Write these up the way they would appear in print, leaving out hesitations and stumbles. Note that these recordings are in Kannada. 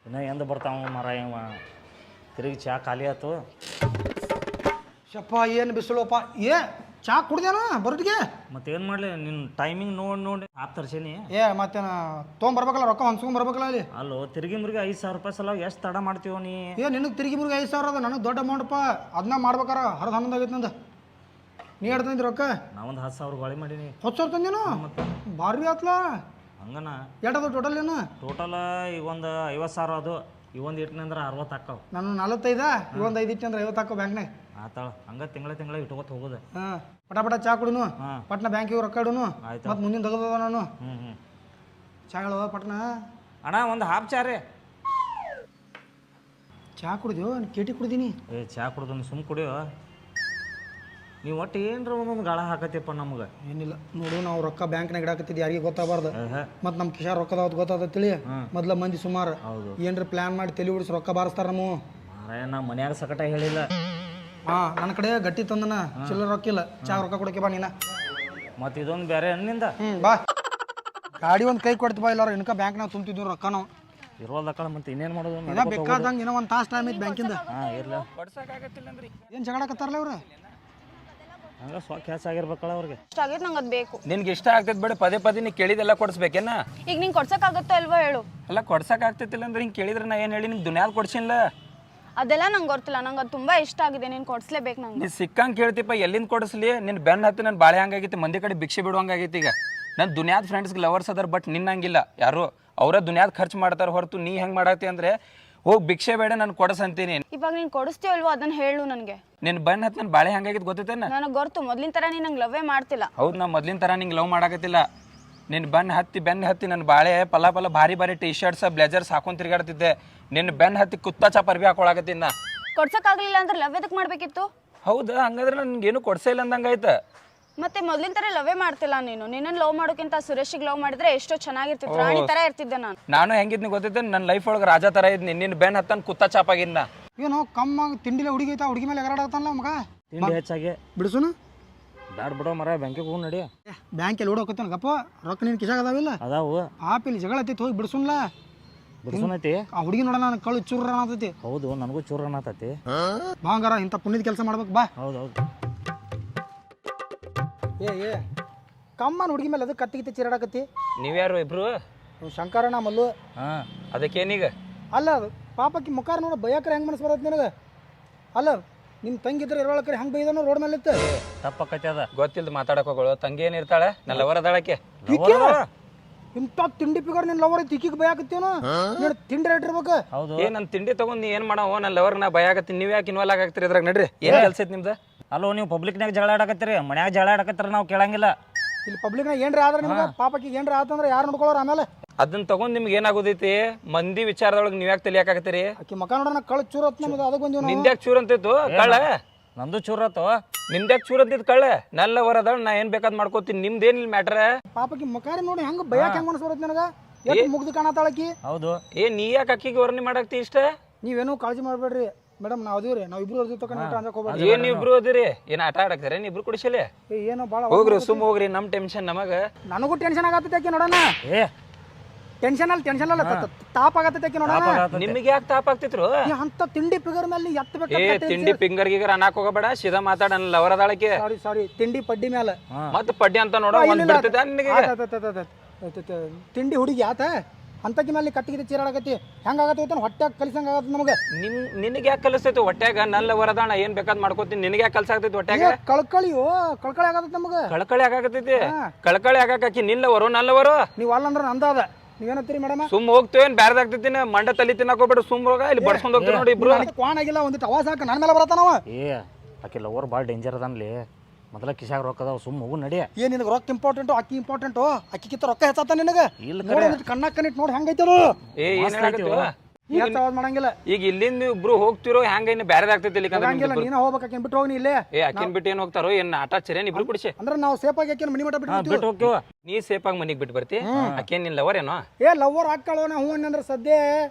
ಇನ್ನ ಎಂದ ಬರ್ತಾವ ಮರ ಇವ ತಿರುಗಿ ಚಾ ಖಾಲಿ ಆಯ್ತು. ಶಪ್ಪ ಏನು ಬಿಸಿಲಪ್ಪ. ಏ ಚಾ ಕುಡ್ದೇನ ಬರೋದಿಗೆ? ಮತ್ತೇನು ಮಾಡಲಿ ನಿನ್ನ ಟೈಮಿಂಗ್ ನೋಡಿ ಆಪ್ ತರ್ಸೀನಿ. ಏ ಮತ್ತೇನ ತೊಗೊಂಬರ್ಬೇಕಲ್ಲ, ರೊಕ್ಕ ಹೊಂದ್ಸ್ಕೊಂಬರ್ಬೇಕಲ್ಲ ಅಲ್ಲಿ. ಅಲ್ಲೋ ತಿರುಗಿ ಮುರುಗಿ 5,000 ರೂಪಾಯಿ ಸಲ ಎಷ್ಟು ತಡ ಮಾಡ್ತೀವ ನೀ? ಏ ನಿನಗೆ ತಿರುಗಿ ಮುರುಗಿ 5,000 ಅದ, ನನಗೆ ದೊಡ್ಡ ಅಮೌಂಟಪ್ಪ. ಅದನ್ನ ಮಾಡ್ಬೇಕಾರ ಹರಿದು ಹನ್ನೊಂದು ಆಗೈತೆ ನಂದು. ನೀ ಹೇಳ್ತಂದಿ ರೊಕ್ಕ? ನಾವೊಂದು 10,000 ಗಾಳಿ ಮಾಡೀನಿ. 10,000 ತಂದೇನು? ಮತ್ತೆ ಭಾರಿ ಆತ್ಲ. ಹಂಗನ ಎಷ್ಟದು ಟೋಟಲ್ ಏನು? ಟೋಟಲ್ ಈಗ ಒಂದು 50,000 ಅದು. ಇವೊಂದು ಇಟ್ಟನಂದ್ರೆ 60 ಹಾಕವು. ನಾನು 45 ಇವೊಂದು 5 ಇಟ್ಟು ಅಂದ್ರೆ 50 ಹಾಕೋ ಬ್ಯಾಂಕ್ನಾಗ. ಆತಾಳ ಹಂಗೆ ತಿಂಗಳ ಇಟ್ಕೋತ ಹೋಗೋದು. ಹಾಂ ಪಟ ಚಾ ಕುಡಿನು, ಪಟ್ನ ಬ್ಯಾಂಕಿಗೆ ರೊಕ್ಕ ಇಡುನು, ಮತ್ತು ಮುಂದಿನ ತೆಗೆದ ನಾನು ಚಾ ಹೇಳುವ ಪಟ್ನ. ಅಣ್ಣ ಒಂದು ಹಾಫ್ ಚಾ ರೀ. ಚಾ ಕುಡಿದ್ಯೋ ಕೇಟಿ ಕುಡ್ದೀನಿ. ಏ ಚಾ ಕುಡ್ದು ಸುಮ್ಮ ಕುಡಿಯೋ. ನೀವು ಒಟ್ಟು ಏನರ ಒಂದೊಂದು ಗಾಳ ಹಾಕತ್ತಿಪ್ಪ ನಮ್ಗೆ. ಏನಿಲ್ಲ ನೋಡು, ನಾವು ರೊಕ್ಕ ಬ್ಯಾಂಕ್ನಾಗ ಇಡಾಕತ್ತಿದ್ದು ಯಾರಿಗೆ ಗೊತ್ತಾಗಬಾರ್ದು. ಮತ್ತು ನಮ್ಮ ಕಿಶಾರ್ ರೊಕ್ಕದಾವತ್ತು ಗೊತ್ತಾಗತ್ತೇಳಿ ಮೊದ್ಲ ಮಂದಿ ಸುಮಾರು ಏನ್ರ ಪ್ಲ್ಯಾನ್ ಮಾಡಿ ತಲೆ ಉಡಿಸಿ ರೊಕ್ಕ ಬಾರಿಸ್ತಾರ ನಮ್ಮ. ನಾ ಮನ್ಯಾಗ ಸಕಟ ಹೇಳಿಲ್ಲ. ಹಾಂ ನನ್ನ ಕಡೆ ಗಟ್ಟಿ ತಂದನ, ಚಿಲ್ಲರ ರೊಕ್ಕಿಲ್ಲ. ಚಾ ರೊಕ್ಕ ಕೊಡಕ್ಕೆ ಬಾ ನೀನ. ಮತ್ತು ಇದೊಂದು ಬೇರೆ ಹಣ್ಣಿಂದ ಬಾ. ಗಾಡಿ ಒಂದು ಕೈ ಕೊಡ್ತು ಬಾ, ಇಲ್ಲಾರ ಇನ್ಕ ಬ್ಯಾಂಕ್ನಾಗ ತುಂಬ್ತಿದ್ವಿ ರೊಕ್ಕ ನಾವು. ಇರೋದಕ್ಕಳ ಮತ್ತೆ ಇನ್ನೇನು ಮಾಡೋದು? ಇನ್ನ ಬೇಕಾದಂಗೆ ಇನ್ನೂ ಒಂದು ತಾಸು ಟೈಮ್ ಐತೆ ಬ್ಯಾಂಕಿಂದ. ಹಾಂ ಇರಲ್ಲ. ಏನು ಜಗಳಕತ್ತಾರಲ್ಲ ಇವ್ರು? ಹಂಗೆ ಸ್ವ ಕ್ಯಾಚ್ ಆಗಿರ್ಬೇಕಲ್ಲ ಅವ್ರಿಗೆ. ಇಷ್ಟ ಆಗೈತೆ ನಂಗೆ ಅದು ಬೇಕು. ನಿನ್ಗೆ ಇಷ್ಟ ಆಗ್ತೈತೆ ಬೇಡ ಪದೇ ಪದೇ ನೀ ಕೇಳಿದೆಲ್ಲ ಕೊಡಿಸ್ಬೇಕೇನ? ಈಗ ನಿಂಗೆ ಕೊಡ್ಸೋಕ್ಕಾಗುತ್ತೋ ಅಲ್ವೋ ಹೇಳು. ಅಲ್ಲ ಕೊಡ್ಸಕ್ ಆಗ್ತೈತಿಲ್ಲ ಅಂದ್ರೆ ಹಿಂಗೆ ಕೇಳಿದ್ರೆ ನಾ ಏನು ಹೇಳಿ ನಿಮ್ಗೆ ದುನಿಯಾದ ಕೊಡ್ಸಿಲ್ಲ. ಅದೆಲ್ಲ ನಂಗೆ ಗೊತ್ತಿಲ್ಲ, ನಂಗೆ ಅದು ತುಂಬ ಇಷ್ಟ ಆಗಿದೆ. ನೀನು ಕೊಡಿಸ್ಲೇಬೇಕು ನಂಗೆ. ನೀ ಸಿಕ್ಕಂಗೆ ಕೇಳ್ತಿಪ್ಪ, ಎಲ್ಲಿಂದ ಕೊಡಿಸ್ಲಿ? ನಿನ್ನ ಬೆನ್ನ ಹತ್ತಿ ನನ್ನ ಬಾಳೆ ಹಂಗಾಗೈತಿ, ಮಂದಿ ಕಡೆ ಭಿಕ್ಷೆ ಬಿಡುವಂಗಾಗೈತಿ. ಈಗ ನನ್ನ ದುನಿಯಾದ ಫ್ರೆಂಡ್ಸ್ಗೆ ಲವರ್ಸ್ ಅದಾರ, ಬಟ್ ನಿನ್ನಂಗಿಲ್ಲ. ಯಾರು ಅವರ ದುನಿಯಾದ ಖರ್ಚು ಮಾಡ್ತಾರೆ ಹೊರತು ನೀ ಹೆಂಗೆ ಮಾಡತ್ತಿ ಅಂದರೆ ಹೋಗಿ ಭಿಕ್ಷೆ ಬೇಡ ನಾನು ಕೊಡಸಂತೀನಿ. ಇವಾಗ ನೀನು ಕೊಡಿಸ್ತೀವೋ ಅಲ್ವೋ ಅದನ್ನು ಹೇಳು ನನಗೆ. ನಿನ್ನ ಬೆನ್ನ ಹತ್ತಿ ನನ್ನ ಬಾಳೆ ಹಂಗಾಗಿದ್ದು ಗೊತ್ತೈತೇನ? ನನಗೆ ಗೊತ್ತು, ಮೊದಲಿನ ಥರ ನೀನು ನಂಗೆ ಲವ್ವೇ ಮಾಡ್ತಿಲ್ಲ. ಹೌದು, ನಾ ಮೊದ್ಲಿನ ಥರ ನಿಂಗೆ ಲವ್ ಮಾಡಾಕತ್ತಿಲ್ಲ. ನಿನ್ನ ಬೆನ್ನ ಹತ್ತಿ ನನ್ನ ಬಾಳೆ ಪಲ ಭಾರಿ ಟೀ ಶರ್ಟ್ಸ್ ಬ್ಲೇಜರ್ಸ್ ಹಾಕೊಂಡು ತಿರುಗಾಡ್ತಿದ್ದೆ. ನಿನ್ನ ಬೆನ್ನ ಹತ್ತಿ ಕುತ್ತ ಚಾಪ್ ಅರ್ಬಿ ಹಾಕೊಳಕತ್ತಿನ. ಕೊಡ್ಸೋಕ್ಕಾಗಲಿಲ್ಲ ಅಂದ್ರೆ ಲವ್ ಎದಕ್ಕೆ ಮಾಡಬೇಕಿತ್ತು? ಹೌದಾ? ಹಂಗಾದ್ರೆ ನನಗೇನು ಕೊಡ್ಸೇ ಇಲ್ಲ ಅಂದಂಗಾಯ್ತು. ಮತ್ತೆ ಮೊದಲಿನ ಥರ ಲವ್ವೇ ಮಾಡ್ತಿಲ್ಲ ನೀನು. ನಿನ್ನನ್ನು ಲವ್ ಮಾಡೋಕ್ಕಿಂತ ಸುರೇಶಿಗೆ ಲವ್ ಮಾಡಿದ್ರೆ ಎಷ್ಟೋ ಚೆನ್ನಾಗಿರ್ತಿತ್ತು, ರಾಣಿ ಥರ ಇರ್ತಿದ್ದೆ ನಾನು. ನಾನು ಹೆಂಗಿದ್ನಿ ಗೊತ್ತೈತೆ? ನನ್ನ ಲೈಫ್ ಒಳಗೆ ರಾಜ ಥರ ಇದ್ನಿ. ನಿನ್ನ ಬೆನ್ನ ಹತ್ತನ್ ಕುತ್ತ ಚಾಪಾಗಿದ್ನ. ಏನು ಕಮ್ಮಾಗ ತಿಂಡಿಲೆ ಹುಡುಗಿ ಐತಾ, ಹುಡುಗಿ ಮೇಲೆ ಎಗರಾಡತ್ತಲ್ಲ ಮಗ. ತಿಂಡಿ ಹೆಚ್ಚಾಗಿ ಬಿಡಿಸೋನು ಬ್ಯಾಡ್ ಬಿಡೋ ಮರ. ಬ್ಯಾಂಕಿಗೆ ಹೋಗಿ ನಡಿ. ಬ್ಯಾಂಕಲ್ಲಿ ಓಡೋಕತ್ತಾನ ಗಪ್ಪ. ರೊಕ್ಕ ನೀನು ಕಿಶಾಗ ಅದಾವಿಲ್ಲ? ಅದಾವು. ಆಪಿಲ್ಲಿ ಜಗಳ ಹತ್ತೈತಿ, ಹೋಗಿ ಬಿಡಿಸೋನ್ಲ. ಬಿಡ್ಸೋನೈತಿ. ಆ ಹುಡುಗಿ ನೋಡೋಣ ನನ್ನ ಕಳು ಚೂರ ಅನ್ನತೈತಿ. ಹೌದು, ನನಗೂ ಚೂರ ಅನ್ನತೈತಿ. ಬಾಂಗಾರ ಇಂಥ ಪುಣ್ಯದ ಕೆಲಸ ಮಾಡ್ಬೇಕು ಬಾ. ಹೌದು. ಏ ಕಮ್ಮನ ಹುಡುಗಿ ಮೇಲೆ ಅದಕ್ಕೆ ಕತ್ತಿಗಿತ್ತಿ ಚೀರಾಡಕತ್ತಿ. ನೀವ್ಯಾರು ಇಬ್ರು? ಶಂಕರಣ್ಣ ಮಲ್ಲು. ಹಾಂ, ಅದಕ್ಕೇನೀಗ? ಅಲ್ಲ ಪಾಪಕ್ಕೆ ಮುಖಾರ ನೋಡ ಬಯಕ್ರೆ ಹೆಂಗೆ ಮನಸ್ಸು ಬರತ್ತೆ ನಿನಗೆ? ಅಲ್ಲ ನಿಮ್ಮ ತಂಗಿದ್ರೆ ಇರೋಳಕರೆ ಹೆಂಗೆ ಬೈದಾನೋ ರೋಡ್ ಮೇಲೆ ಇತ್ತು. ತಪ್ಪಕ್ಕೈತಿ ಅದ. ಗೊತ್ತಿಲ್ದು ಮಾತಾಡಕ್ ಹೋಗೋಳು. ತಂಗಿ ಏನಿರ್ತಾಳೆ? ನನ್ನ ಲವರ್ ಅದಾಳಕ್ಕೆ. ಇಂಥ ತಿಂಡಿ ಪಿಗರ್ ನಿನ್ನ ಲವರ್ ತಿಕ್ಕಿಗೆ ಬಯಾಕತ್ತೇನೋ? ನೀನು ತಿಂಡಿ ರೇಟ್ ಇರ್ಬೇಕು. ಹೌದು. ನನ್ನ ತಿಂಡಿ ತಗೊಂಡು ನೀ ಏನು ಮಾಡೋ? ನನ್ನ ಲವರ್ ನಾ ಭಯಾಗತ್ತೀನಿ. ನೀವು ಯಾಕೆ ಇನ್ವಾಲ್ವ್ ಆಗ್ತೀರಿ ಇದ್ರಾಗ? ನಡ್ರಿ, ಏನು ಕೆಲಸ ಐತಿ ನಿಮ್ದು? ಅಲ್ಲೋ, ನೀವು ಪಬ್ಲಿಕ್ನಾಗ ಜಗಳ ಆಡಕತ್ತೀರಿ, ಮನ್ಯಾಗ ಜಗಳ ಆಡಕತ್ತೀರ, ನಾವು ಕೇಳಂಗಿಲ್ಲ. ಇಲ್ಲಿ ಪಬ್ಲಿಕ್ನಾಗ ಏನ್ರಿ ಆದ್ರೆ ನಿಮ್ಗೆ ಪಾಪಕ್ಕೆ ಏನ್ರಿ ಆತಂದ್ರೆ ಯಾರು ನೋಡ್ಕೊಳ್ಳೋರು ಆಮೇಲೆ? ಅದನ್ನ ತಗೊಂಡ್ ನಿಮ್ಗೆ ಏನಾಗೋದೈತಿ? ಮಂದಿ ವಿಚಾರದೊಳಗೆ ನೀವ್ ಯಾಕೆ ತಲಿಯಾಕತ್ತೀರಿ? ಆಕಿ ಮಕ ನೋಡೋಣ ಕಳ್ಳ ಚೂರ್ ಹತ್ ನಮ್ದು ಅದಕ್ಕೆ ಬಂದಿವ್ ನಾವು. ನಿಂದ್ಯಾಕ್ ಚೂರ್ ಅಂತಿತ್ತು ಕಳ್ಳ? ನಂದು ಚೂರತ್ತು. ನಿಂದ್ಯಾಕ್ ಚೂರ್ ಅಂತಿತ್ತು ಕಳ್ಳ? ನನ್ನ ಲವರ್ ಅದಾಳ, ನಾ ಏನ್ ಬೇಕಾದ್ ಮಾಡ್ಕೋತೀನಿ. ನಿಮ್ದೇನಿಲ್ಲ ಮ್ಯಾಟ್ರ. ಪಾಪಕ್ಕೆ ಮಕಾರಿ ನೋಡಿ ಹೆಂಗ ಬಯಾಕ್ ಹೆಂಗ್ ಮನಸ್ಸು ಬರುತ್ತೆ ನನಗೆ. ಎಷ್ಟು ಮುಗ್ದು ಕಾಣತಾಳಕಿ. ಹೌದು. ನೀ ಯಾಕೆ ಅಕ್ಕಿಗೆ ವರ್ಣಿ ಮಾಡಾಕ್ತಿ ಇಷ್ಟ? ನೀವೇನು ಕಾಳಜಿ ಮಾಡ್ಬೇಡ್ರಿ ಮೇಡಮ್, ನಾವು ಅದೀವ್ರಿ. ನಾವು ಇಬ್ರು ಅರ್ಜಿ ತಗೊಂಡು ಅಂದ್ರೆ ಹೋಗ್ಬೇಡ್ರಿ. ಏನ್ ಇಬ್ರು ಅದಿರಿ? ಏನ್ ಆಟ ಆಡಕ್ತಾರೆ ಇಬ್ರು ಕುಡಿಸಲಿ? ಏನೋ ಭಾಳ ಹೋಗ್ರಿ, ಸುಮ್ ಹೋಗ್ರಿ. ನಮ್ ಟೆನ್ಷನ್ ನಮಗ. ನನಗೂ ಟೆನ್ಷನ್ ಆಗತ್ತೆ ಆಕಿ ನೋಡೋಣ. ಏ ಟೆನ್ಷನ್ ಅಲ್ಲ ತಾಪ ಆಗತ್ತೆ ಆಕಿ ನೋಡೋಣ. ನಿಮಗೆ ಯಾಕೆ ತಾಪ ಆಗ್ತಿದ್ರು? ಅಂತ ತಿಂಡಿ ಪಿಗರ್ ಮೇಲೆ ಎತ್ತಬೇಕು. ತಿಂಡಿ ಪಿಂಗರ್ ಗಿಗರ್ ಅನ್ನಕ್ ಹೋಗಬೇಡ, ಸೀದಾ ಮಾತಾಡ. ನನ್ನ ಲವರ್ ಅದಾಳಕ್ಕೆ. ಸಾರಿ ತಿಂಡಿ ಪಡ್ಡಿ ಮೇಲೆ ಮತ್ ಪಡ್ಡಿ ಅಂತ ನೋಡ ತಿಂಡಿ ಹುಡುಗಿ ಆತ ಅಂತಕಿ ಮೇಲೆ ಕತ್ತಿಗೆ ಚೀರಾಡಕತ್ತಿ ಹೆಂಗಾಗತ್ತೆ ಹೊಟ್ಟೆ ಕಲಿಸಂಗ ಆಗತ್ತೆ ನಮಗೆ. ನಿನಗೆ ಯಾಕೆ ಕಲಿಸ್ತೈತಿ ಹೊಟ್ಯಾಗ? ನನ್ನ ಲವರ್ ಅದಾಣ, ಏನ್ ಬೇಕಾದ್ ಮಾಡ್ಕೋತೀನಿ. ನಿನಗೆ ಯಾಕೆ ಕಲ್ಸ ಆಗ್ತೈತಿ ಹೊಟ್ಯಾಗ? ಕಳ್ಕಳಿ ಆಗತ್ತೆ ನಮಗೆ. ಕಳಕಳಿ ಆಗಾಕತೈತಿ. ಕಳಕಳಿ ಆಗಾಕಿ ನಿಲ್ಲವರು ನಲ್ಲವರು. ನೀವು ಅಲ್ಲಂದ್ರೆ ನಂದಾದ. ನೀವೇನತ್ತೀರಿ ಮೇಡಮ್? ಸುಮ್ ಹೋಗ್ತೇವೇನ್ ಬ್ಯಾರ್ದ ಆಗ್ತೈತಿ? ಮಂಡ ತಲಿ ತಿನ್ನಕ್ ಹೋಗ್ಬೇಡ, ಸುಮ್ ಹೋಗ. ಇಲ್ಲಿ ಬಡ್ಸ್ಕೊಂಡ್ ಹೋಗ್ತೀವಿ ನೋಡಿ ಇಬ್ರು. ಕ್ವಾನ್ ಆಗಿಲ್ಲ, ಒಂದಿಟ್ಟು ಅವಾಜ್ ಹಾಕ ನನ್ನ ಮೇಲೆ ಬರತ್ತಾನವ. ಏ ಆಕೆ ಲವರ್ ಭಾಳ ಡೇಂಜರ್ ಅದಾನ್ಲಿ. ಮೊದಲ ಕಿಶಾಗ ರೊಕ್ಕ ಅದಾವ, ಸುಮ್ಮ ಹೋಗು ನಡಿ. ಏನ್ ನಿನಗೆ ರೊಕ್ಕ ಇಂಪಾರ್ಟೆಂಟು, ಅಕ್ಕಿ ಇಂಪಾರ್ಟೆಂಟು? ಅಕ್ಕಿಗಿಂತ ರೊಕ್ಕ ಹೆಚ್ಚಾತ ನಿನಗೆ? ಇಲ್ಲ ಕಣ್ಣಾಗ ಕಣ್ಣಿಟ್ಟು ನೋಡಿ ಹೆಂಗೈತರು. ಮಾಡಂಗಿಲ್ಲ. ಈಗ ಇಲ್ಲಿಂದ ನೀವು ಇಬ್ರು ಹೋಗ್ತಿರೋ ಹೆಂಗ? ಇನ್ನು ಬ್ಯಾರದ ಆಗ್ತೈತಿ? ನೀನ ಹೋಗ್ಬೇಕು, ಅಕ್ಕಿ ಬಿಟ್ಟು ಹೋಗಿ ಇಲ್ಲೇ. ಅಕ್ಕಿನ ಬಿಟ್ಟು ಏನ್ ಹೋಗ್ತಾರೋ? ಏನ್ ಆಟ ಚರೇನ್ ಇಬ್ರು ಕುಡಿಸಿ? ಅಂದ್ರೆ ನಾವು ಸೇಫ್ ಆಗಿ ಅಕ್ಕಿನ ಮನಿ ಮಠ ಬಿಟ್ಟು ಹೋಗ್ತೀವ. ನೀ ಸೇಫ್ ಆಗಿ ಮನಿಗ್ ಬಿಟ್ಟು ಬರ್ತಿ. ಅಕ್ಕೇನ್ ನಿನ್ ಲವರ್ ಏನೋ? ಲವರ್ ಹಾಕ್ಕಾಳೋ ನಾ ಹೂ ಅಂದ್ರೆ ಸದ್ಯ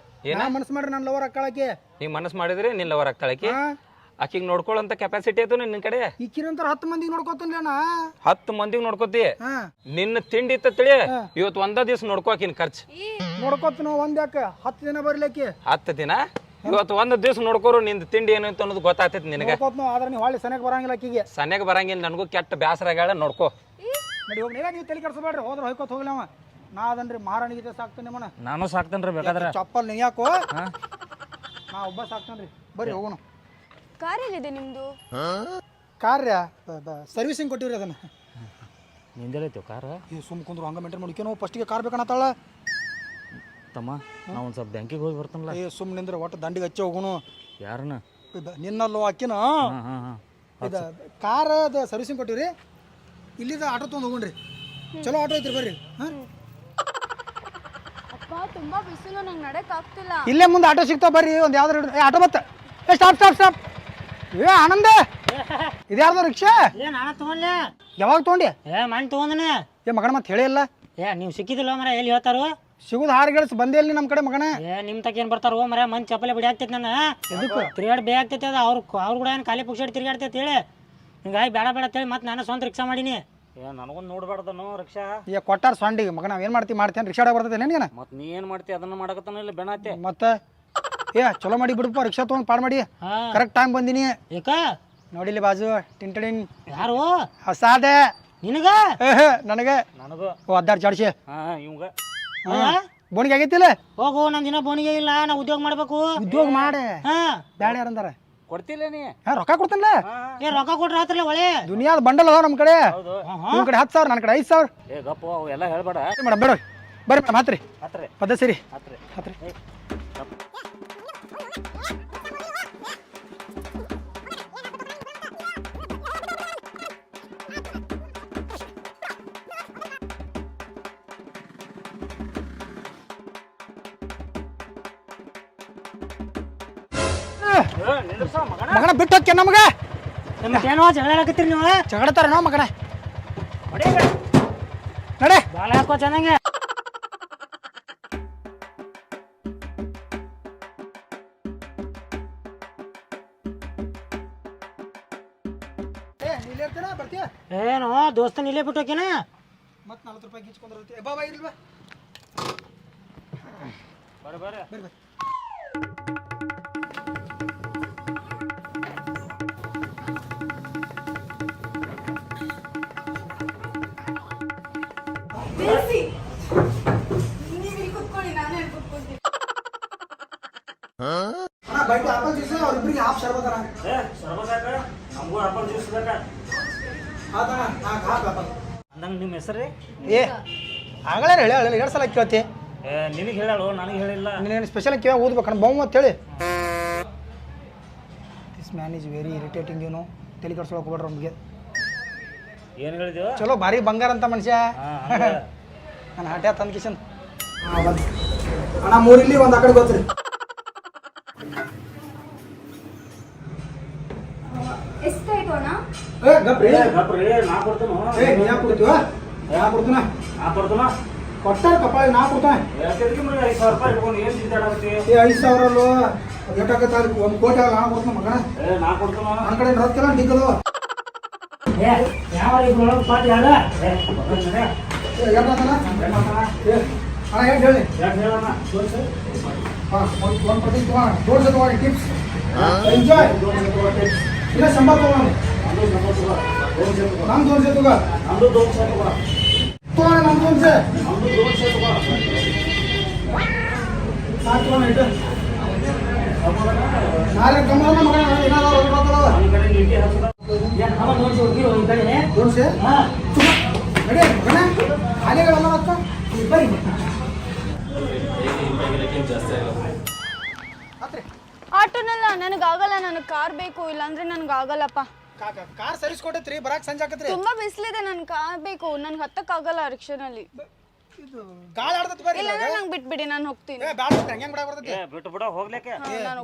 ಏನ ಮನಸ್ಸು ಮಾಡ್ರಿ ನನ್ನ ಲವರ್ ಹಾಕ್ಕಾಳಕ್ಕೆ. ನೀ ಮನಸ್ಸು ಮಾಡಿದ್ರೆ ನಿನ್ ಲವರ್ ಆಗ್ತಾಳಕಿ. ಆಕಿಗೆ ನೋಡ್ಕೊಳ್ಳೋಂತ ಕೆಪಾಸಿಟಿ ಐತು ನಿನ್ನ ಕಡೆ. ಈಕಿನಂತರ 10 ಮಂದಿಗೆ ನೋಡ್ಕೊತಾನ 10 ಮಂದಿಗೆ ನೋಡ್ಕೋತಿ. ಹಾ ನಿನ್ನ ತಿಂಡಿ ಇತ್ತ ತಿಳಿ ಇವತ್ತು ಒಂದ ದಿವ್ಸ ನೋಡ್ಕೋಕಿನ್ ಖರ್ಚು ನೋಡ್ಕೊತ ಒಂದ್ ಯಾಕ 10 ದಿನ ಬರ್ಲಿಕ್ಕೆ 10 ದಿನ. ಇವತ್ತು ಒಂದ್ ದಿವ್ಸ ನೋಡ್ಕೋರು ನಿಂದ ತಿಂಡಿ ಏನು ಅಂತ ಅನ್ನೋದು ಗೊತ್ತಾಗ್ತೈತಿ ನಿನಗೆ. ಆದ್ರೆ ನೀವು ಹೊಳ್ಳಿ ಸನಕ್ ಬರಂಗಿಲ್ಲ ಆಕಿಗೆ. ಸನ್ಯಾಗ ಬರಂಗಿಲ್ಲ, ನನಗೂ ಕೆಟ್ಟ ಬೇಸರ ಆಗ್ಯಾಳ. ನೋಡ್ಕೋ ನಡಿ ಹೋಗಿ ನೀವು ತಲೆ ಕೆಡ್ಸಬೇಡ್ರಿ. ಹೋದ್ರೆ ಹೋಯ್ಕೋತ ಹೋಗ್ಲಿ ಅವ. ನಾ ಅದನ್ರಿ ಮಾರಾಣಿಗೆ ಸಾಕ್ತೇನೆ ನಿಮ್ಮನ್ನ. ನಾನು ಸಾಕ್ತೇನ್ರಿ ಬೇಕಾದ್ರೆ. ಚಪ್ಪಲ್ ನೀ ಯಾಕೋ ನಾ ಒಬ್ಬ ಸಾಕ್ತೇನ್ರಿ. ಬರ್ರಿ ಹೋಗೋಣ. ಕಾರ್ ಎಲ್ಲಿದೆ ನಿಮ್ದು? ಕಾರ್ಯ ಸರ್ವಿಸಿಂಗ್ ಕೊಟ್ಟಿವ್ರಿ ಅದನ್ನ. ನಿಂದೆಲ್ಲೈತಿ ಕಾರ್? ಸುಮ್ ಕುಂದ್ರು ಹಂಗ ಮೇಂಟೈನ್ ಮಾಡ್ಕೇನೋ. ಫಸ್ಟಿಗೆ ಕಾರ್ ಬೇಕನ್ನತ್ತಾಳ. ತಮ್ಮ ನಾ ಒಂದು ಸ್ವಲ್ಪ ಬ್ಯಾಂಕಿಗೆ ಹೋಗಿ ಬರ್ತಾನಲ್ಲ. ಸುಮ್ ನಿಂದ್ರೆ ಒಟ್ಟು ದಂಡಿಗೆ ಹಚ್ಚಿ ಹೋಗೋಣ. ಯಾರನ್ನ? ನಿನ್ನಲ್ಲೋ ಅಕ್ಕಿನ ಇದು ಕಾರ್ ಸರ್ವಿಸಿಂಗ್ ಕೊಟ್ಟಿವ್ರಿ. ಇಲ್ಲಿದ ಆಟೋ ತೊಗೊಂಡು ಹೋಗೋಣ್ರಿ. ಚಲೋ ಆಟೋ ಐತ್ರಿ ಬರ್ರಿ. ಅಪ್ಪ ತುಂಬಾ ಬಿಸಿಲು, ನಂಗೆ ನಡಕ್ ಆಗ್ತಿಲ್ಲ. ಇಲ್ಲೇ ಮುಂದೆ ಆಟೋ ಸಿಗ್ತಾವ ಬರ್ರಿ. ಒಂದು ಯಾವ್ದಾರು ಆಟೋ ಬತ್ತ. Stop stop stop. ಆನಂದ ಇದ್ಯಾರ್ದು ರಿಕ್ಷಾ? ನಾನು ತಗೊಂಡ್ಲೆ. ಯಾವಾಗ ತೊಗೊಂಡಿ? ಮನೆ ತಗೊಂಡನೆ. ಮಗನ ಮತ್ತೆ ಹೇಳಿಲ್ಲ. ನೀವು ಸಿಕ್ಕಿದಿಲ್ಲ ಮರ, ಎಲ್ಲಿ ಹೇಳ್ತಾರೋ? ಸಿಗುದು ಹಾರು ಗೆಲ್ಸ್ ಬಂದೇ ಇಲ್ಲಿ ನಮ್ಮ ಕಡೆ ಮಗನ. ನಿಮ್ ತಕ ಏನ್ ಬರ್ತಾರೋ ಮರ? ಮನ್ ಚಪ್ಪಲೆ ಬಿಡಿ ಆಗ್ತೈತಿ. ನನ್ನ ತಿರುಗಾಡಿ ಬೇ ಆಗ್ತೈತಿ. ಅದು ಅವ್ರು ಕೂಡ ಏನು ಖಾಲಿ ಪುಕ್ಷಾಡಿ ತಿರುಗಾಡ್ತೈತಿ ಹೇಳಿ ಹಿಂಗಾಗಿ ಬೇಡ ಬೇಡ ಅಂತೇಳಿ ಮತ್ತೆ ನಾನು ಸ್ವಂತ ರಿಕ್ಷಾ ಮಾಡೀನಿ. ನನಗೊಂದು ನೋಡ್ಬಾರ್ದನು ರಿಕ್ಷಾ? ಈಗ ಕೊಟ್ಟಾರ ಸೊಂಡಿಗೆ ಮಗನ. ಏನ್ ಮಾಡ್ತಿ ಮಾಡ್ತೇನೆ. ರಿಕ್ಷಾ ಬರ್ತೈತೆ ನಿನಗೇನ? ಮತ್ತೆ ನೀ ಏನು ಮಾಡ್ತಿ? ಅದನ್ನ ಮಾಡಕತ್ತಾನ ಇಲ್ಲ ಬೆಣಾತೆ ಮತ್ತೆ ಚಲೋ ಮಾಡಿ ಬಿಡಪ್ಪ. ರಿಕ್ಷಾ ತೊಗೊಂಡು ಪಾಡ್ ಮಾಡಿ ಕರೆಕ್ಟ್ ಟೈಮ್ ಬಂದಿನಿ. ಏಕ ನೋಡಿಲಿ ಬಾಜು ಟಿಂಟಡಿನ್ ಯಾರು? ಹೊಸಾದೆ ನಿನಗ? ನನಗೆ ನನಗೂ ಅದ್ದಾರು ಚಾಡ್ಸಿ ಇವಂಗ ಬೋಣಿಗೆ ಆಗೈತಿಲ್ಲ. ಹೋಗು, ನನ್ ದಿನ ಬೋಣಿಗೆ ಇಲ್ಲ. ನಾ ಉದ್ಯೋಗ ಮಾಡ್ಬೇಕು. ಉದ್ಯೋಗ ಮಾಡೆ ಬ್ಯಾಡ ಯಾರಂದಾರ? ಕೊಡ್ತಿಲ್ಲ ನೀ? ರೊಕ್ಕ ಕೊಡ್ತಾನಲ್ಲ. ರೊಕ್ಕ ಕೊಟ್ರ ಆತ್ರಲ್ಲ ಒಳ್ಳೆ ದುನಿಯಾದ ಬಂಡಲ್ ಅದಾವ ನಮ್ಮ ಕಡೆ. ನಿಮ್ ಕಡೆ 10,000, ನನ್ನ ಕಡೆ 5,000. ಗಪ್ಪ ಅವೆಲ್ಲ ಹೇಳ್ಬೇಡ ಮೇಡಮ್. ಬೇಡ ಬರ್ರಿ ಮೇಡಮ್. ಹತ್ರಿ ಹತ್ರಿ ಪದ ಸರಿ ಹತ್ರಿ ಹತ್ರಿ. ಮಗನ ಬಿಟ್ಟು ಹೋಗ್ಯ ನಮಗ. ಏನೋ ಜಗಳ ಹಾಕತ್ತೀರಿ ನೀವು? ಜಗಳತಾರ ನಾವು ಮಗನ. ನಡೆ ಬಾಳ ಹಾಕೋ ಚೆನ್ನಾಗೆ. ಏನು ದೋಸ್ತನ ಇಲ್ಲೇ ಬಿಟ್ಟು ಹೋಗ್ಯಾನ? ಮತ್ತೆ 40 ರೂಪಾಯಿ ಗಿಚ್ಕೊಂಡ್ರೆ ಬಾಬಾ ಇಲ್ವಾ? ಬರ್ರಿ ಬರ್ರಿ. ನಂಗೆ ನಿಮ್ಮ ಹೆಸರೇ ಆಗಲೇ ಹೇಳಿ 2 ಸಲ ಕೇಳ್ತಿ. ನಿನಗೆ ಹೇಳಾಳು, ನನಗೆ ಹೇಳಿಲ್ಲ. ನೀನೇನು ಸ್ಪೆಷಲ್ ಕೇಳ ಓದ್ಬೇಕಣ್ಣ ಬೊಮ್ಮ ಅಂತೇಳಿ. This man is very irritating. ಏನು ತಲೆ ಕಡ್ಸ್ಕೊಳಕ್ ಹೋಗ್ಬೇಡ್ರಿ ನಮಗೆ. ಏನು ಹೇಳಿದೆವು? ಚಲೋ ಭಾರಿ ಬಂಗಾರ ಅಂತ ಮನುಷ್ಯ. ನಾನು ಹಟ್ಯಾ ತಂದ ಕಿಶನ್ ಅಣ್ಣ 3 ಇಲ್ಲಿ 1 ಆ ಕಡೆ ಗೊತ್ತ್ರಿ. ಎಷ್ಟಾಯ್ತು ಅಣ್ಣ? ಕೊಟ್ಟಾರ ಕಪಾಳಿ ನಾ ಕೊಡ್ತಾನೆ. 5,000 ಅಲ್ಲೋ ಎಷ್ಟಾಗತ್ತೆ? 1 ಕೋಟಿ ನಾ ಕೊಡ್ತಾನ ಮಗನ. ನನ್ನ ಕಡೆ ರೊಕ್ಕೆಲ್ಲ ಡಿಗ್ಗದು. ಯಾವ ಪಾಠ ಯಾರ ಅಣ್ಣ ಏನು ಹೇಳಿ? 1 ಪಟ್ಟಿ ತಗೋಣ. Tips enjoy. ಇಲ್ಲ 100 ತಗೋಣ. ನಮ್ 200 ತಗೋ. ತಗೋಣ ನಮ್ 200. ಸಾಕು ಇಟ್ಟು ನಾಳೆ ಕಮ್ಮಿ ಮಗನ. ಏನಾದ್ರು ಆಟೋನಲ್ಲ, ನನಗಾಗಲ್ಲ. ನನಗೆ ಕಾರ್ ಬೇಕು, ಇಲ್ಲಾಂದ್ರೆ ನನಗೆ ಆಗಲ್ಲಪ್ಪ. ಕಾರ್ ಸರ್ವಿಸ್ ಕೊಟ್ಟೈತ್ರಿ, ಬರಾಕ್ ಸಂಜೆ ಆಕತ್ರಿ. ತುಂಬಾ ಬಿಸಿಲಿದೆ, ನನ್ ಕಾರ್ ಬೇಕು. ನನ್ಗೆ ಹತ್ತಕ್ಕಾಗಲ್ಲ ರಿಕ್ಷಾನಲ್ಲಿ. ಗಾಳಿ ಆಡ್ತೈತಿ ಬರ್ರಿ. ಇಲ್ಲಾಂದ್ರೆ ನಂಗೆ ಬಿಟ್ಬಿಡಿ, ನಾನು ಹೋಗ್ತೀನಿ. ಹೆಂಗ್ ಬಿಡಾಕ್ ಬರ್ತೈತಿ? ಬಿಟ್ಟು ಬಿಡ ಹೋಗ್ಲಿಕ್ಕೆ.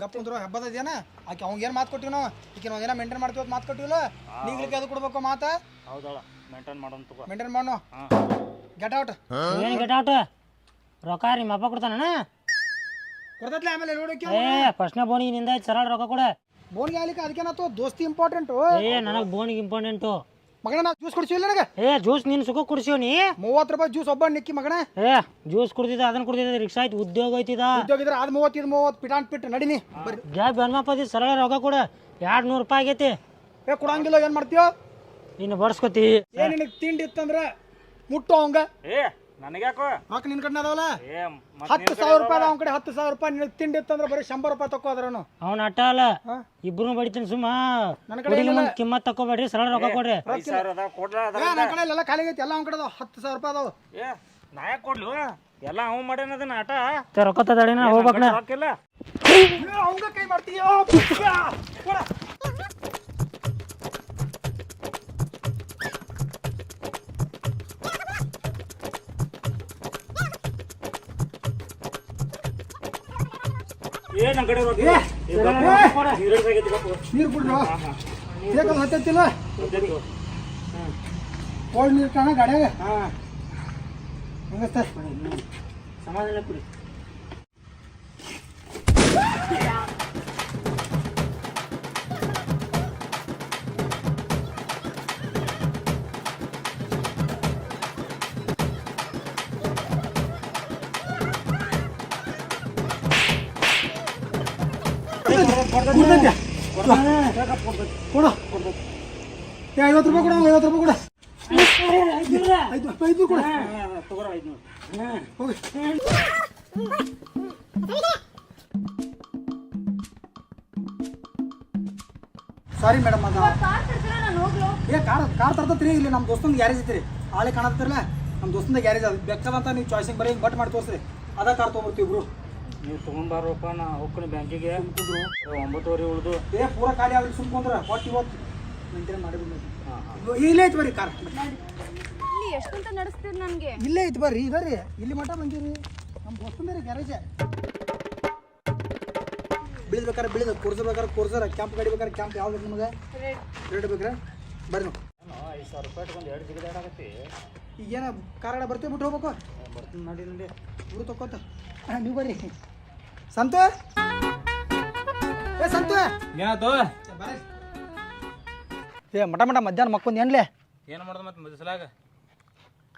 ಗಪ್ಪಂದ್ರು ಹಬ್ಬದ ಇದೇನ ಆಕೆ ಅವ್ಗೆ ಏನು ಮಾತು ಕೊಟ್ಟಿವಿ ನಾವು. ಈಕೆ ನಾವು ಏನೋ ಮೇಂಟೈನ್ ಮಾಡ್ತೀವಿ ಮಾತು ಕೊಟ್ಟಿವಲ್ಲ. ನೀಗ್ಲಿಕ್ಕೆ ಅದು ಕೊಡ್ಬೇಕು ಮಾತಾ. ಹೌದಳ ಮೇಂಟೈನ್ ಮಾಡೋಣ. ಮೇಂಟೈನ್ ಮಾಡೋ. Get out. ಏನು ಗೆಟ್ ಔಟ್? ರೊಕ್ಕ ನಿಮ್ಮ ಅಪ್ಪ ಕೊಡ್ತಾನ? ಕೊಡ್ತೈತ್ಲೆ ಆಮೇಲೆ ನೋಡಕ್ಕೆ. ಫಸ್ಟ್ನೇ ಬೋಣಿ ನಿಂದ ಸರಳ ರೊಕ್ಕ ಕೊಡ. ಬೋನ್ಗೆ ಆಗ್ಲಿಕ್ಕೆ ಅದಕ್ಕೇನಾಯ್ತು ದೋಸ್ತಿ ಇಂಪಾರ್ಟೆಂಟು. ಏ ನನಗೆ ಬೋನಿಗೆ ಇಂಪಾರ್ಟೆಂಟು. ಮಗನ ನಾ ಜ್ಯೂಸ್ ಕುಡಿಸಿಲ್ಲ ನನಗೆ. ಏ ಜ್ಯೂಸ್ ನೀನು ಸುಖ ಕುಡಿಸೀವ್ ನೀ. 30 ರೂಪಾಯಿ ಜ್ಯೂಸ್ ಒಬ್ಬ ನಿಕ್ಕಿ ಮಗನ. ಏ ಜ್ಯೂಸ್ ಕುಡ್ದಿದ್ದ ಅದನ್ನ ಕುಡ್ದಿದ್ದ ರಿಕ್ಷಾ ಆಯ್ತು ಉದ್ಯೋಗ ಐತಿದ. ಉದ್ಯೋಗ ಇದ್ರೆ ಅದು 30 ಇದು 30 ಪಿಟಾನ್ ಪಿಟ್ ನಡಿನಿ ಬರ್ರಿ. ಗ್ಯಾಪ್ ಬೆನ್ಮಪ್ಪದಿ ಸರಳ ರೊಕ್ಕ ಕೊಡ 200 ರೂಪಾಯಿ ಆಗೈತಿ. ಏ ಕೊಡಂಗಿಲ್ಲ ಏನು ಮಾಡ್ತೀಯೋ ನೀನು ಬಡ್ಸ್ಕೊತಿ. ಏ ನಿನಗೆ ತಿಂಡಿ ಇತ್ತಂದ್ರೆ ಮುಟ್ಟು ಅವಂಗ. ಏ ನನಗ್ಯಾಕೋ ರೊಕ್ಕ ನಿನ್ ಕಡೆ ಅದಾವಲ್ಲ ಏ 10,000 ರೂಪಾಯಿ ಅವನ ಕಡೆ 10,000 ರೂಪಾಯಿ ನಿನಗೆ ತಿಂಡಿ ಇತ್ತಂದ್ರೆ ಬರೀ 100 ರೂಪಾಯಿ ತಕ್ಕೋದ್ರನು. ಅವ್ನ ಅಟ್ಟ ಅಲ್ಲ ಇಬ್ರು ಬಡಿತೀನಿ ಸುಮ್ಮ. ನನ್ನ ಕಡೆ ಮುಂದೆ ಕಿಮ್ಮತ್ ತಕೋಬೇಡ್ರಿ ಸರಳ ರೊಕ್ಕ ಕೊಡ್ರಿ. 5,000 ಅದ ಕೊಡ್ರ ಅದ. ನನ್ನ ಕಡೆ ಎಲ್ಲ ಖಾಲಿ ಆಗೈತಿ ಎಲ್ಲ ಅವನ ಕಡೆ ಅದಾವ 10,000 ರೂಪಾಯಿ ಅದಾವ. ಏ ನಾ ಯಾಕೆ ಕೊಡ್ಲು ಎಲ್ಲ ಅವ ಮಾಡ್ಯಾನದನ್ನ ಆಟ ರೊಕ್ಕ ತದಾಡಿನ ಹೋಗ್ಬೇಕನ. ರೊಕ್ಕಿಲ್ಲ ಅವಂಗ ಕೈ ಮಾಡ್ತೀಯೋ ಕೊಡ. ಏ ನನ್ನ ಕಡೆ ರೊಕ್ಕ ನೀರು ಬಿಡ್ರು ಬೇಕದು ಹತ್ತೈತಿಲ್ಲ ಕೋಲ್ಡ್ ನೀರು ಕಾಣ ಗಾಡ್ಯಾಗ ಹೆಂಗಸ್ತ ಸಮಾಧಾನ ಕುಡಿ. ಕೊಡು ಏ 50 ರೂಪಾಯಿ ಕೊಡು 50 ರೂಪಾಯಿ ಕೊಡು 5 ಕೊಡು ಹೋಗಿ. ಸಾರಿ ಮೇಡಮ್ ಅದ ಏ ಕಾರ್ ತರ್ತತ್ರಿ ಇಲ್ಲಿ ನಮ್ಮ ದೋಸ್ತಂದು ಗ್ಯಾರೇಜ್ ಐತ್ರಿ ಆಳೆ ಕಾಣತ್ತಿರಲ್ಲ ನಮ್ಮ ದೋಸ್ತಂದ ಗ್ಯಾರೇಜ್ ಅದು ಬೆಕ್ಕದಂತ ನೀವು ಚಾಯ್ಸಿಂಗ್ ಬರೀ ಬಟ್ ಮಾಡಿ ತೋರಿಸ್ರಿ ಅದ ಕಾರ್ ತೊಗೊಂಬರ್ತೀವಿ ಇಬ್ರು. ನೀವು ತೊಗೊಂಬಾರಪ್ಪ ನಾ ಹೋಗ್ತೀನಿ ಬ್ಯಾಂಕಿಗೆ 9:30 ಉಳ್ದು ಏ ಪೂರ ಖಾಲಿ ಆಗಲಿ ಸುಮ್ಕೊಂಡ್ರೆ ಹೊಟ್ಟು ಇವತ್ತು ಮೇಂಟೈನ್ ಮಾಡಿಬಿಡ್ರಿ. ಇಲ್ಲೇ ಐತಿ ಬರ್ರಿ ಕಾರ್ ಇಲ್ಲಿ ಎಷ್ಟಂತ ನಡೆಸ್ತೀರಿ ನನಗೆ? ಇಲ್ಲೇ ಐತಿ ಬರ್ರಿ ಇದರಿ ಇಲ್ಲಿ ಮಠ ಬಂದಿರಿ ನಮ್ಮ ದೋಸ್ತಂದ ರೀ ಗ್ಯಾರೇಜ್. ಬೀಳ್ಬೇಕಾರೆ ಬೀಳಿದ ಕೂರ್ಸಬೇಕಾರೆ ಕೂರ್ಸರ ಕ್ಯಾಂಪ್ ಗಾಡಿ ಬೇಕಾರೆ ಕ್ಯಾಂಪ್ ಯಾವ್ದು ನಿಮಗೆ ರೇಟ್ ಬೇಕ್ರೆ ಬರ್ರಿ ನಾವು 5,000 ರೂಪಾಯಿ ಇಟ್ಕೊಂಡು 2 ಜಿಗಿದಾಡಕತ್ತಿ. ಈಗೇನ ಕಾರಣ ಬರ್ತೀವಿ ಬಿಟ್ಟು ಹೋಗ್ಬೇಕು ಬರ್ತೀನಿ ನಡಿ ನಡಿ ಊರು ತಕ್ಕೋತ ನೀವು ಬರ್ರಿ. ಸಂತು ಏ ಸಂತು ಏನಾಯ್ತು? ಬರ್ರಿ. ಏ ಮಠ ಮಧ್ಯಾಹ್ನ ಮಕ್ಕೊಂದು ಏನ್ಲೆ ಏನು ಮಾಡೋದು ಮತ್ತೆ ಮುಗಿಸಲಾಗ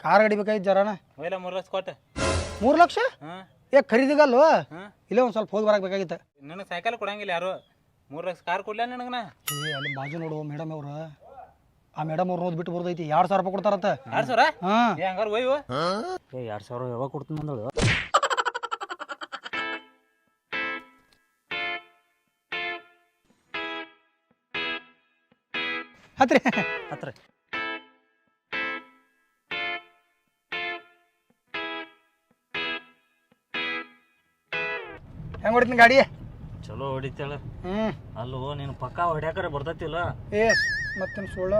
ಕಾರ್ ಗಾಡಿ ಬೇಕಾಗಿತ್ತು ಜರಾನ ಮೊಯ್ಲ 3 ಲಕ್ಷ ಕೊಟ್ಟೆ. 3 ಲಕ್ಷ ಹಾಂ ಏ ಖರೀದಿಗಲ್ವ ಇಲ್ಲೇ ಒಂದು ಸ್ವಲ್ಪ ಹೋಗಿ ಬರಕ್ಕೆ ಬೇಕಾಗಿತ್ತು. ನನಗೆ ಸೈಕಲ್ ಕೊಡಂಗಿಲ್ಲ ಯಾರು. 3 ಲಕ್ಷ ಕಾರ್ ಕೊಡ್ಲ ನನಗೆ ನಾ. ಏ ಅಲ್ಲಿ ಬಾಜು ನೋಡು ಮೇಡಮ್ ಅವ್ರು ಆ ಮೇಡಮ್ ಅವ್ರು ನೋಡ್ಬಿಟ್ಟು ಬರ್ದೈತಿ 2,000 ರೂಪಾಯಿ ಕೊಡ್ತಾರಂತ. 2,000? ಹಾಂ ಏ ಹಂಗಾರೆ ಒಯ್ವು. ಏ 2,000 ಯಾವಾಗ ಕೊಡ್ತೀನಿ ಅಂದಳು. ಹತ್ರಿ ಹತ್ರ ಹೆಂಗೆ ಹೊಡಿತೀನಿ ಗಾಡಿ? ಚಲೋ ಹೊಡಿತಾಳ. ಹ್ಞೂ ಅಲ್ಲೋ ನೀನು ಪಕ್ಕ ಹೊಡ್ಯಾಕರೆ ಬರ್ತೈತಿಲ್ಲ. ಏ ಮತ್ತೇನು ಸುಳ್ಳ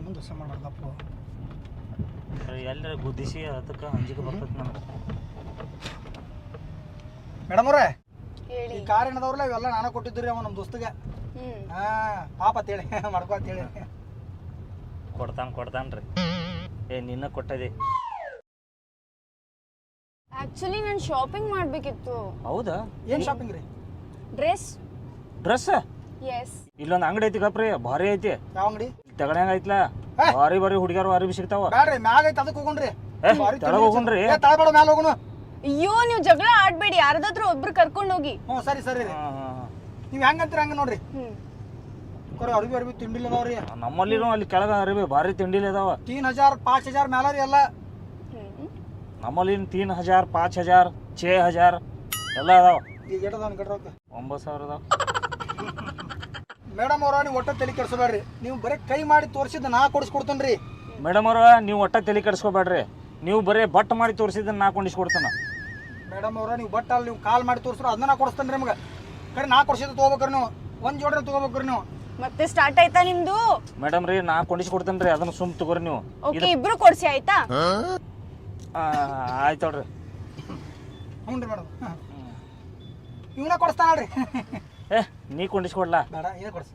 ಮುಂದೆ ದೋಸೆ ಮಾಡಲ್ಲಪ್ಪ. ಎಲ್ಲರ ಗುದ್ದಿಸಿ ಅದಕ್ಕೆ ಅಂಜಿಕೆ ಬರ್ತೈತಿ ನನಗೆ. ಮೇಡಮ್ ಅವ್ರೆ ಹೇಳಿ. ಈ ಕಾರ್ ಏನದವ್ರಲ್ಲ ಇವೆಲ್ಲ ನಾನೇ ಕೊಟ್ಟಿದ್ರಿ ಅವ ನಮ್ಮ ದೋಸ್ತಿಗೆ. ಹಾಂ ಪಾಪ ಅಂತೇಳಿ ಮಾಡ್ಕೊ ಅಂತೇಳಿ ಕೊಡ್ತಾನ್ರಿ. ಏ ನಿನ್ನ ಕೊಟ್ಟದೆ. ಆಕ್ಚುಲಿ ನಾನು ಶಾಪಿಂಗ್ ಮಾಡ್ಬೇಕಿತ್ತು. ಹೌದಾ? ಏನು ಶಾಪಿಂಗ್ ರೀ? ಡ್ರೆಸ್. Dress yes. ಇಲ್ಲೊಂದು ಅಂಗಡಿ ಐತಿ ಗಪ್ರಿ ಭಾರಿ ಐತಿ. ಯಾವ ಅಂಗಡಿ? ತಗಣಂಗ ಐತ್ಲ ಭಾರಿ ಹುಡುಗಿಯರು ಅರಿವಿ ಸಿಗ್ತಾವ. ಬ್ಯಾಡ್ರಿ ಮ್ಯಾಗ ಐತೆ ಅದಕ್ಕೆ ಹೋಗೋಣ್ರಿ. ತೆಳಗ್ ಹೋಗೋಣ್ರಿ. ತಳಬೇಡ ಮ್ಯಾಲ ಹೋಗೋಣ. ಅಯ್ಯೋ ನೀವು ಜಗಳ ಆಡ್ಬೇಡಿ, ಯಾರದಾದ್ರೂ ಒಬ್ರು ಕರ್ಕೊಂಡು ಹೋಗಿ. ಹ್ಞೂ ಸರಿ ಸರಿ ರೀ. ನೀವು ಹೆಂಗಂತೀರ ಹಂಗೆ ನೋಡ್ರಿ. ಕೊರಿ ಅರ್ಬಿ ತಿಂಡಿಲ್ಲ ಅದಾವ್ರಿ ನಮ್ಮಲ್ಲಿನೂ ಅಲ್ಲಿ ಕೆಳಗ ಅರಿವಿ ಭಾರಿ ತಿಂಡಿಲಿ ಅದಾವ. 3,000 5,000 ಮ್ಯಾಲ ರೀ ಎಲ್ಲ. ನಮ್ಮಲ್ಲಿ 3,000 5,000 6,000 ಎಲ್ಲ ಅದಾವ. ಈಗ ಎಟ್ ಅದಾವ ಕಟ್ಟ ರೊಕ್ಕ? 9,000 ಅದಾವ. ಮೇಡಮ್ ಅವ್ರ ನೀವು ಒಟ್ಟ ತಲೆ ಕೆಡ್ಸೋಬೇಡ್ರಿ. ನೀವು ಬರೀ ಕೈ ಮಾಡಿ ತೋರಿಸಿದ ನಾ ಕೊಡಿಸ್ಕೊಡ್ತೇನೆ ರೀ. ಮೇಡಮ್ ಅವ್ರ ನೀವು ಒಟ್ಟ ತಲೆ ಕೆಡಿಸ್ಕೋಬೇಡ್ರಿ. ನೀವು ಬರೀ ಬಟ್ ಮಾಡಿ ತೋರಿಸಿದ್ದನ್ನ ನಾ ಕೊಂಡಿಸ್ಕೊಡ್ತಾನ. ಮೇಡಮ್ ಅವ್ರ ನೀವು ಬಟ್ ಅಲ್ಲಿ ನೀವು ಕಾಲ್ ಮಾಡಿ ತೋರಿಸ್ರು ಅದನ್ನ ನಾ ಕೊಡಿಸ್ತೇನೆ ರೀ ನಿಮ್ಗೆ. ಕರೆ ನಾ ಕೊಡ್ಸಿದ್ದು ತೊಗೋಬೇಕ್ರಿ ನೀವು. ಒಂದು ಜೋಡ್ರೆ ತೊಗೋಬೇಕ್ರಿ ನೀವು. ಮತ್ತೆ ಸ್ಟಾರ್ಟ್ ಆಯ್ತಾ ನಿಮ್ದು? ಮೇಡಮ್ ರೀ ನಾ ಕೊಂಡಿಸ್ಕೊಡ್ತೇನೆ ರೀ, ಅದನ್ನ ಸುಮ್ ತಗೋರಿ ನೀವು. ಓಕೆ ಇಬ್ರು ಕೊಡ್ಸಿ ಆಯ್ತಾ? ಆಯ್ತಳ್ರಿ. ಹ್ಞೂ ರೀ ಮೇಡಮ್. ಇವನ್ನ ಕೊಡಿಸ್ತಾನಲ್ರಿ. ಏ ನೀ ಕೊಂಡಿಸ್ಕೊಡ್ಲಾ? ಬೇಡ ಏನೇ ಕೊಡಿಸ್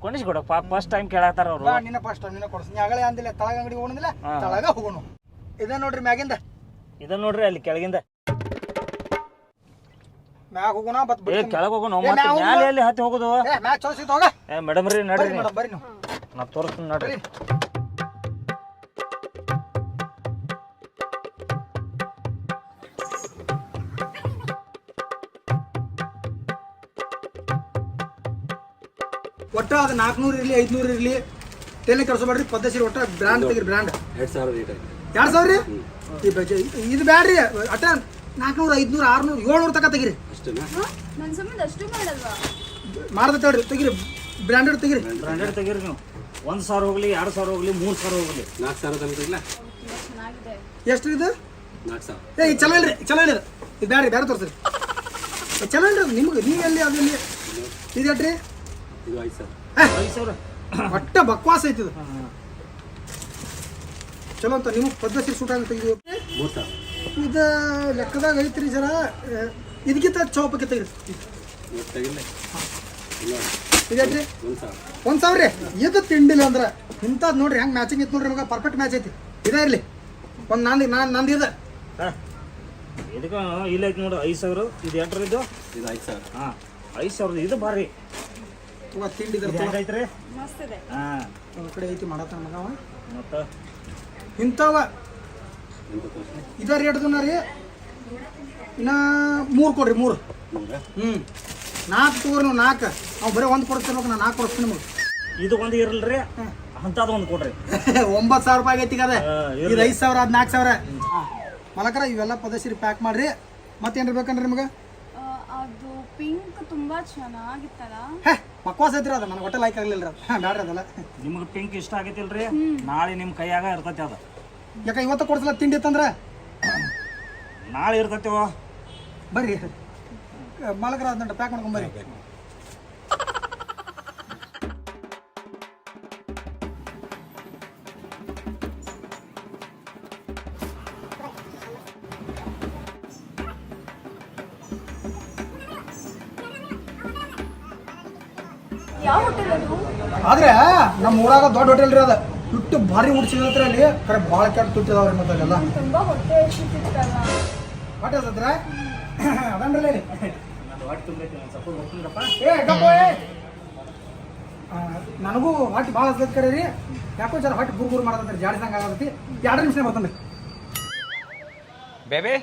ಕೊಂಡಿಸ್ಕೊಡ. ಫಸ್ಟ್ ಟೈಮ್ ಕೇಳತ್ತಾರ ಅವರು. ನಿನ್ನ ಫಸ್ಟ್ ನಿನ್ನ ಕೊಡಿಸ್. ನೀ ಆಗಲೇ ಅಂದಿಲ್ಲ ತಳಗ ಅಂಗಡಿ ಹೋಗೋಣಿಲ್ಲ, ತಳಗ ಹೋಗೋಣ. ಇದ ನೋಡ್ರಿ ಮ್ಯಾಗಿಂದ. ಇದನ್ನ ನೋಡ್ರಿ ಅಲ್ಲಿ ಕೆಳಗಿಂದ. ಮ್ಯಾಗ ಹೋಗೋಣ ಬತ್ ಏ ಬಿಡ್ತೀನಿ. ಕೆಳಗೆ ಹೋಗೋಣ ಏ, ಮತ್ತೆ ಮ್ಯಾಗ್ ಹೋಗೋಣ. ಮ್ಯಾಲೆ ಎಲ್ಲಿ ಹತ್ತಿ ಹೋಗೋದು ಏ ಮ್ಯಾಗ ಚಲೋ ಸಿಗ್ತಾವ ಹೋಗ. ಏ ಮೇಡಮ್ ರೀ ನಡ್ರಿ ಬರ್ರಿ ಮೇಡಮ್ ಬರ್ರಿ ನೀವು. ನಾ ತೋರಿಸ್ತೀನಿ ನಡ್ರಿ ಒಟ್ಟ ಅದು 400 ಇರಲಿ 500 ಇರಲಿ ತಲೆ ಕೆಡಿಸ್ಬೇಡ್ರಿ. ಪದ್ಧತಿ ಒಟ್ಟ ಬ್ರ್ಯಾಂಡ್ ತೆಗಿರಿ ಬ್ರ್ಯಾಂಡ್. 2000 ರೀ ಇದು ಬ್ಯಾಡ್ರಿ. ಅಟ್ಟ 400 500 600 700 ತಕ ತೆಗಿರಿ. ನನ್ನ ಸಂಬಂಧ ಅಷ್ಟು ಮಾಡಲ್ವಾ? ಮಾಡ್ದೈತೆ ಹೇಳ್ರಿ ತೆಗಿರಿ ಬ್ರ್ಯಾಂಡೆಡ್ ತೆಗಿರಿ. ಬ್ರ್ಯಾಂಡೆಡ್ ತೆಗೀರಿ ನೀವು. 1000 ಹೋಗ್ಲಿ 2000 ಹೋಗ್ಲಿ 3000 ಹೋಗ್ಲಿ. ಚೆನ್ನಾಗಿದೆ. ಎಷ್ಟು ಇದು? ಏ ಇದು ಚಲೋ ಇಲ್ರಿ ಚಲೋ ಇಲ್ಲ ಇದು ಬ್ಯಾಡ್ರಿ ಬೇರೆ ತೋರಿಸ್ರಿ. ಚಲೋ ಇಲ್ರಿ ಅದು ನಿಮ್ಗೆ ನೀವು ಎಲ್ಲಿ ಅದು ಎಲ್ಲಿ ಇದು ಎಟ್ರಿ? 5000 ಒಟ್ಟ ಬಕ್ವಾಸ್ ಐತಿ ಇದು. ಚಲೋ ಅಂತ ನಿಮಗೆ ಪದ್ಧತಿ ಸೂಟ್ ಆಗಿ ತೆಗಿದು ಇದು ಲೆಕ್ಕದಾಗ ಐತ್ರಿ ಸರ. ಇದಕ್ಕಿಂತ ಚೌಪಕ್ಕೆ ತೆಗಿರಿ. ಇದೈತ್ರಿ 1000 ರೀ. ಇದು ತಿಂಡಿಲ್ಲ ಅಂದ್ರೆ ಇಂಥದ್ದು ನೋಡ್ರಿ ಹೆಂಗೆ ಮ್ಯಾಚಿಂಗ್ ಇತ್ತು ನೋಡ್ರಿ ನಿಮಗೆ ಪರ್ಫೆಕ್ಟ್ ಮ್ಯಾಚ್ ಐತಿ. ಇದೇ ಇರಲಿ ಒಂದು ನಂದು ಇದೆ. ಇದಕ್ಕೆ ಇಲ್ಲ ಐತಿ ನೋಡು 5000. ಇದು ಎಂಟ್ರ ಇದು 5000. ಹಾಂ 5000 ಇದು ಭಾರಿ ತಿಂಡಿ ಐತ್ರಿ. ಮಸ್ತ್ ಇದೆ. ಹಾಂ ಒಂದು ಕಡೆ ಐತಿ ಮಾಡತ್ತ ಮಗವ ಮತ್ತು ಇಂಥವ ಇದ ರೇಟ್ದನ ರೀ. ಇನ್ನು 3 ಕೊಡ್ರಿ 3. 4 ತಗೋರಿ ನೀವು 4. ನಾವು ಬರೀ 1 ಕೊಡಿಸ್ತಿರ್ಬೇಕು. ನಾನು 4 ಕೊಡಿಸ್ತೀನಿ ನಿಮಗೆ. ಇದು ಒಂದು ಇರಲ್ರಿ ಅಂಥದ್ದು ಒಂದು ಕೊಡ್ರಿ. 9000 ರೂಪಾಯಿ ಆಗೈತಿ ಈಗ ಅದ. ಇರ್ಲಿ. ಇದು 5000 ಅದು 4000. ಮಲಕರ ಇವೆಲ್ಲ ಪದಸಿರಿ ಪ್ಯಾಕ್ ಮಾಡ್ರಿ. ಮತ್ತೇನ್ರಿ ಬೇಕನ್ರಿ ನಿಮ್ಗೆ? ಅದು ಪಿಂಕ್ ತುಂಬಾ ಚೆನ್ನಾಗಿತ್ತಲ್ಲ. ಹೇ ಮಕ್ವಾಸ್ ಐತ್ರಿ ಅದು. ನನಗೆ ಒಟ್ಟೆ ಲೈಕ್ ಆಗಲಿಲ್ಲ ಅದು. ಬ್ಯಾಡ್ರಿ ಅದೆಲ್ಲ. ನಿಮ್ಗೆ ಪಿಂಕ್ ಇಷ್ಟ ಆಗೈತಿಲ್ರಿ ನಾಳೆ ನಿಮ್ಮ ಕೈಯಾಗ ಇರ್ತೈತಿ ಅದು. ಯಾಕೆ ಇವತ್ತು ಕೊಡಿಸಲ್ಲ ತಿಂಡಿ ಇತ್ತಂದ್ರೆ? ನಾಳೆ ಇರ್ತೈತಿವ ಬರ್ರಿ ಮಾಲಕರ ಅದನ್ನ ಪ್ಯಾಕ್ ಮಾಡ್ಕೊಂಬರ್ರಿ. ಯಾವ ಹೋಟೆಲ್ ಅದು? ಆದ್ರೆ ನಮ್ಮ ಊರಾಗ ದೊಡ್ಡ ಹೋಟೆಲ್ ರೀ ಅದು. ತುಟ್ಟು ಭಾರಿ ಊಟ ಸಿಗತ್ರಿ ಅಲ್ಲಿ. ಕರೆ ಭಾಳ ಕೆಟ್ಟ ತುಟ್ಟಿದಾವ್ರಿ ಮತ್ತೆ ಅಲ್ಲೆಲ್ಲ. ತುಂಬಾ ಹೊಟ್ಟೆ ಹಸಿತಿತ್ತಲ್ಲ. ಹೋಟೆಲ್ ಹತ್ರ ಅದನ್ರಲ್ಲ ರೀ. ಏ ಗಪ್ಪ ಏ. ನನಗೂ ಹೊಟ್ಟೆ ಭಾಳ ಹಸ್ದತ್ ಕರೆ ರೀ. ಯಾಕೋ ಜರ ಹೊಟ್ಟೆ ಗುರು ಮಾಡತ್ರಿ ಜಾಡಿಸಂಗೆ ಆಗತ್ತಿ. 2 ನಿಮಿಷ ಬರ್ತಂದ್ರಿ. Baby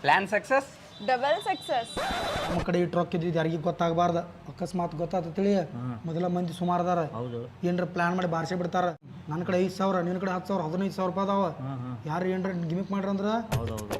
plan success. Double success. ನಮ್ಮ ಕಡೆ ಇಟ್ಟು ರೊಕ್ಕ ಇದ್ದಿದ್ದು ಯಾರಿಗೂ ಗೊತ್ತಾಗಬಾರ್ದು. ಅಕಸ್ಮಾತ್ ಗೊತ್ತಾಗ್ತೇಳಿ ಮೊದಲ ಮಂದಿ ಸುಮಾರು ಅದಾರ. ಏನ್ರ ಪ್ಲಾನ್ ಮಾಡಿ ಬಾರಿಸಿ ಬಿಡ್ತಾರ. ನನ್ನ ಕಡೆ 5000 ನಿನ್ನ ಕಡೆ 10000 15,000 ರೂಪಾಯಿ ಅದಾವ. ಯಾರು ಏನ್ರ ಗಿಮಿಕ್ ಮಾಡ್ರಂದ್ರ ಹೌದೌದು